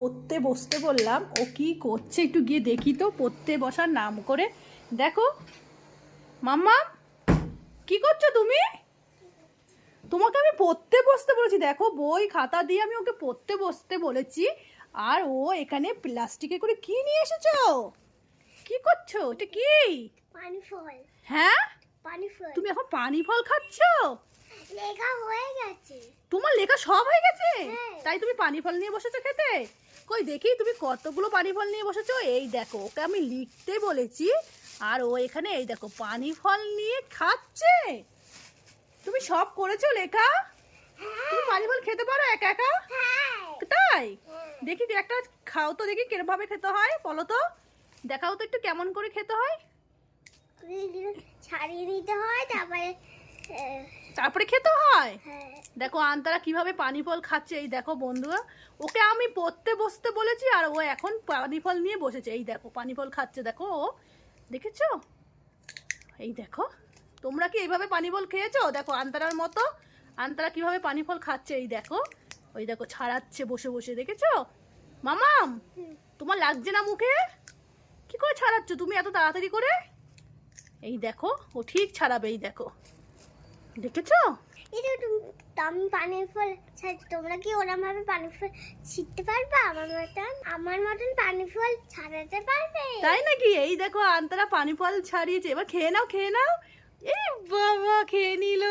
পড়তে বসতে বললাম, ও কি করছে একটু গিয়ে দেখি তো। পড়তে বসার নাম করে দেখো। মাম্মা, কি করছো তুমি? তোমাকে আমি পড়তে বসতে বলেছি, দেখো বই খাতা দিয়ে আমি ওকে পড়তে বসতে বলেছি, আর ও এখানে প্লাস্টিকে করে কি নিয়ে এসেছো? কি করছো এটা? কি পানি ফল? হ্যাঁ, পানি ফল। তুমি এখন পানি ফল খাচ্ছো? লেখা হয়ে গেছে। তোমার লেখা সব হয়ে গেছে? হ্যাঁ। তাই তুমি পানি ফল নিয়ে বসেছো খেতে? কই দেখি তুমি কতগুলো পানি ফল নিয়ে বসেছো। এই দেখো, ওকে আমি লিখতে বলেছি আর ও এখানে এই দেখো পানি ফল নিয়ে খাচ্ছে। তুমি সব করেছো লেখা? তুমি পানি ফল খেতে পারো একা একা? তাই দেখি একটা খাও তো, দেখি কিভাবে খেতে হয় বলো তো। দেখাও তো একটু কেমন করে খেতে হয়। ছাড়িয়ে নিতে হয়, তারপরে তারপরে খেতে হয়। হ্যাঁ। দেখো আন্তারা কিভাবে পানি ফল খাচ্ছে। এই দেখো বন্ধুরা, ওকে আমি পড়তে বসতে বলেছি আর ও এখন পানি ফল নিয়ে বসেছে। এই দেখো পানি ফল খাচ্ছে, দেখো ও, দেখেছো? এই দেখো, তোমরা কি এইভাবে পানি ফল খেয়েছো? দেখো আন্তারার মতো আন্তারা কিভাবে পানি ফল খাচ্ছে। এই দেখো, ওই দেখো ছাড়াচ্ছে বসে বসে, দেখেছো? মামাম, তোমার লাগছে না মুখে? কি করে ছাড়াচ্ছ তুমি এত তাড়াতাড়ি করে? এই দেখো ও ঠিক ছাড়াবে। এই দেখো, দেখেছো? এটা আমি পানির ফল ছাড়ছি, তোমরা কি ওরম ভাবে পানি ফল ছিটতে পারবে? আমার মতন পানি ফল ছাড়াতে পারবে? তাই নাকি? এই দেখো আন্তারা পানি ফল ছাড়িয়েছে, এবার খেয়ে নাও খেয়ে নাও। এই বাবা খেয়ে নিল।